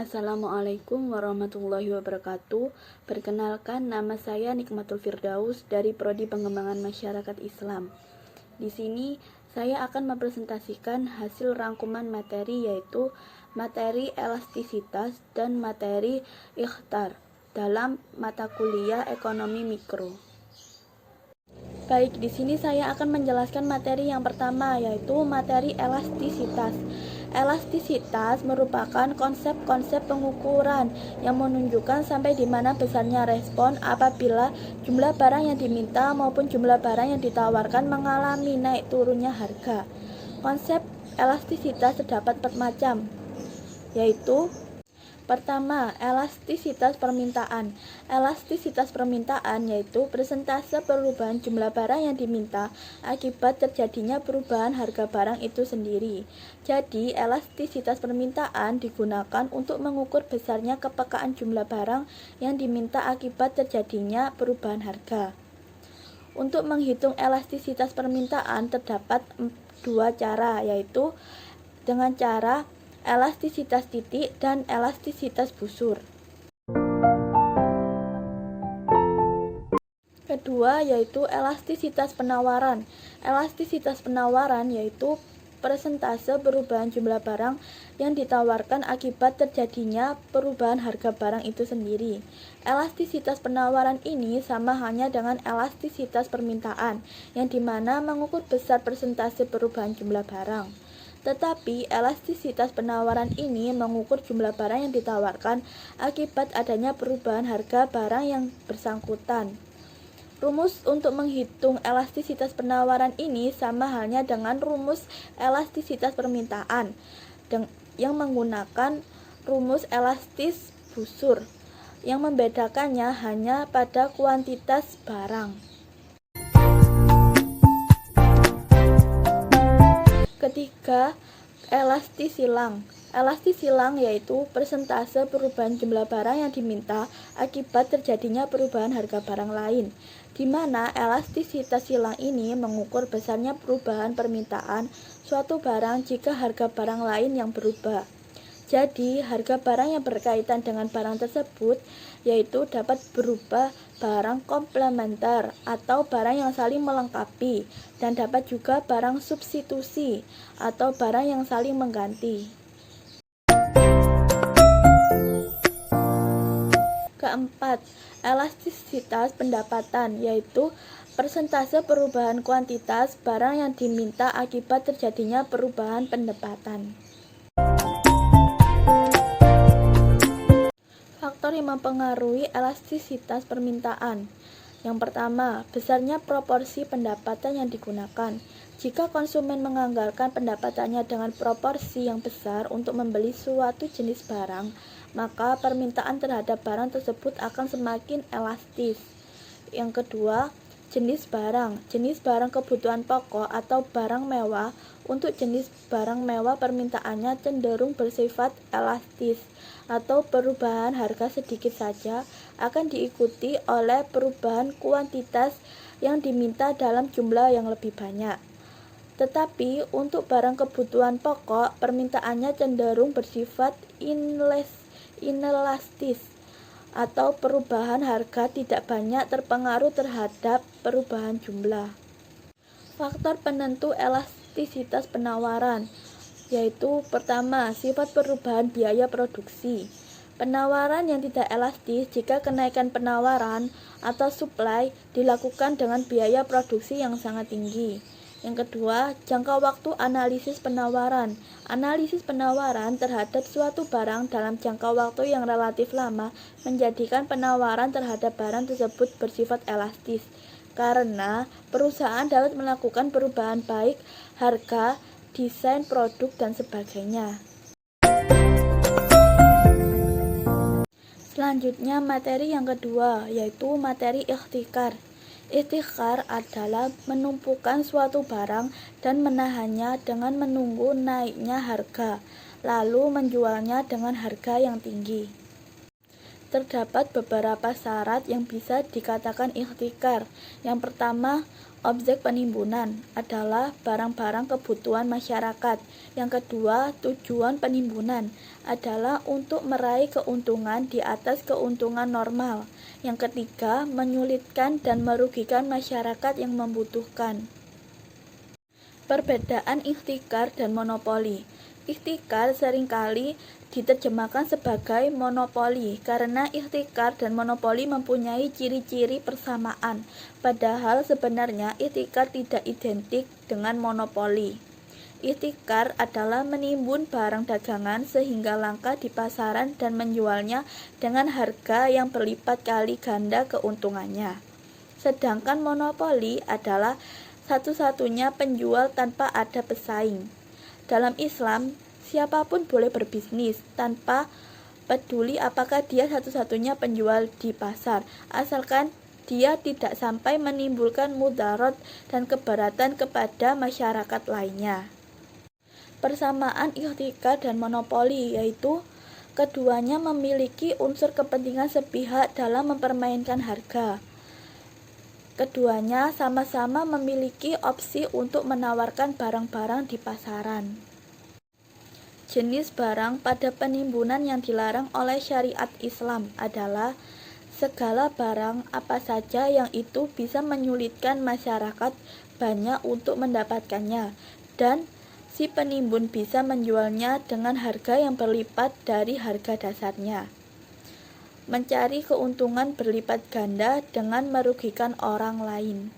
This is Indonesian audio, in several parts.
Assalamualaikum warahmatullahi wabarakatuh. Perkenalkan, nama saya Nikmatul Firdaus dari Prodi Pengembangan Masyarakat Islam. Di sini saya akan mempresentasikan hasil rangkuman materi, yaitu materi elastisitas dan materi ikhtar dalam mata kuliah Ekonomi Mikro. Baik, di sini saya akan menjelaskan materi yang pertama, yaitu materi elastisitas. Elastisitas merupakan konsep-konsep pengukuran yang menunjukkan sampai di mana besarnya respon apabila jumlah barang yang diminta maupun jumlah barang yang ditawarkan mengalami naik turunnya harga. Konsep elastisitas terdapat bermacam, yaitu pertama, elastisitas permintaan. Elastisitas permintaan yaitu persentase perubahan jumlah barang yang diminta akibat terjadinya perubahan harga barang itu sendiri. Jadi, elastisitas permintaan digunakan untuk mengukur besarnya kepekaan jumlah barang yang diminta akibat terjadinya perubahan harga. Untuk menghitung elastisitas permintaan terdapat dua cara, yaitu dengan cara elastisitas titik dan elastisitas busur. Kedua yaitu elastisitas penawaran. Elastisitas penawaran yaitu persentase perubahan jumlah barang yang ditawarkan akibat terjadinya perubahan harga barang itu sendiri. Elastisitas penawaran ini sama halnya dengan elastisitas permintaan, yang dimana mengukur besar persentase perubahan jumlah barang. Tetapi elastisitas penawaran ini mengukur jumlah barang yang ditawarkan akibat adanya perubahan harga barang yang bersangkutan. Rumus untuk menghitung elastisitas penawaran ini sama halnya dengan rumus elastisitas permintaan yang menggunakan rumus elastis busur. Yang membedakannya hanya pada kuantitas barang. Ketiga, elastis silang. Elastis silang yaitu persentase perubahan jumlah barang yang diminta akibat terjadinya perubahan harga barang lain, di mana elastisitas silang ini mengukur besarnya perubahan permintaan suatu barang jika harga barang lain yang berubah. Jadi, harga barang yang berkaitan dengan barang tersebut yaitu dapat berubah barang komplementer atau barang yang saling melengkapi, dan dapat juga barang substitusi atau barang yang saling mengganti. Keempat, elastisitas pendapatan yaitu persentase perubahan kuantitas barang yang diminta akibat terjadinya perubahan pendapatan. Faktor yang mempengaruhi elastisitas permintaan. Yang pertama, besarnya proporsi pendapatan yang digunakan. Jika konsumen menganggarkan pendapatannya dengan proporsi yang besar untuk membeli suatu jenis barang, maka permintaan terhadap barang tersebut akan semakin elastis. Yang kedua, jenis barang. Jenis barang kebutuhan pokok atau barang mewah. Untuk jenis barang mewah permintaannya cenderung bersifat elastis, atau perubahan harga sedikit saja akan diikuti oleh perubahan kuantitas yang diminta dalam jumlah yang lebih banyak. Tetapi untuk barang kebutuhan pokok permintaannya cenderung bersifat inelastis, atau perubahan harga tidak banyak terpengaruh terhadap perubahan jumlah. Faktor penentu elastisitas penawaran yaitu pertama, sifat perubahan biaya produksi. Penawaran yang tidak elastis jika kenaikan penawaran atau supply dilakukan dengan biaya produksi yang sangat tinggi. Yang kedua, jangka waktu analisis penawaran. Analisis penawaran terhadap suatu barang dalam jangka waktu yang relatif lama menjadikan penawaran terhadap barang tersebut bersifat elastis, karena perusahaan dapat melakukan perubahan baik harga, desain produk, dan sebagainya. Selanjutnya materi yang kedua yaitu materi ikhtikar. Ikhtikar adalah menumpukan suatu barang dan menahannya dengan menunggu naiknya harga, lalu menjualnya dengan harga yang tinggi. terdapat beberapa syarat yang bisa dikatakan ihtikar. Yang pertama, objek penimbunan adalah barang-barang kebutuhan masyarakat. Yang kedua, tujuan penimbunan adalah untuk meraih keuntungan di atas keuntungan normal. Yang ketiga, menyulitkan dan merugikan masyarakat yang membutuhkan. Perbedaan ihtikar dan monopoli. Ihtikar seringkali diterjemahkan sebagai monopoli karena ihtikar dan monopoli mempunyai ciri-ciri persamaan, padahal sebenarnya ihtikar tidak identik dengan monopoli. Ihtikar adalah menimbun barang dagangan sehingga langka di pasaran dan menjualnya dengan harga yang berlipat kali ganda keuntungannya. Sedangkan monopoli adalah satu-satunya penjual tanpa ada pesaing. Dalam Islam, siapapun boleh berbisnis tanpa peduli apakah dia satu-satunya penjual di pasar, asalkan dia tidak sampai menimbulkan mudarat dan keberatan kepada masyarakat lainnya. Persamaan ihtikar dan monopoli yaitu keduanya memiliki unsur kepentingan sepihak dalam mempermainkan harga. Keduanya sama-sama memiliki opsi untuk menawarkan barang-barang di pasaran. Jenis barang pada penimbunan yang dilarang oleh syariat Islam adalah segala barang apa saja yang itu bisa menyulitkan masyarakat banyak untuk mendapatkannya, dan si penimbun bisa menjualnya dengan harga yang berlipat dari harga dasarnya. Mencari keuntungan berlipat ganda dengan merugikan orang lain.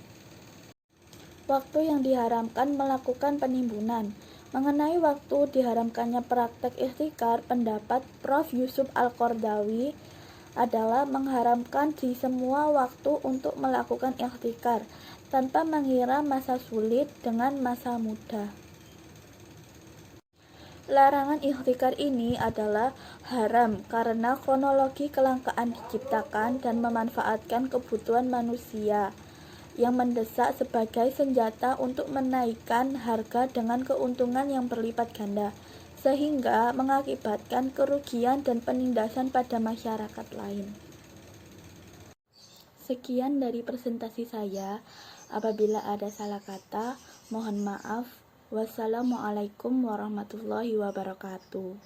Waktu yang diharamkan melakukan penimbunan. Mengenai waktu diharamkannya praktek ihtikar, pendapat Prof. Yusuf Al-Qardawi adalah mengharamkan di semua waktu untuk melakukan ihtikar, tanpa mengira masa sulit dengan masa mudah. Larangan ihtikar ini adalah haram karena kronologi kelangkaan diciptakan dan memanfaatkan kebutuhan manusia yang mendesak sebagai senjata untuk menaikkan harga dengan keuntungan yang berlipat ganda, sehingga mengakibatkan kerugian dan penindasan pada masyarakat lain. Sekian dari presentasi saya. Apabila ada salah kata, mohon maaf. Wassalamualaikum warahmatullahi wabarakatuh.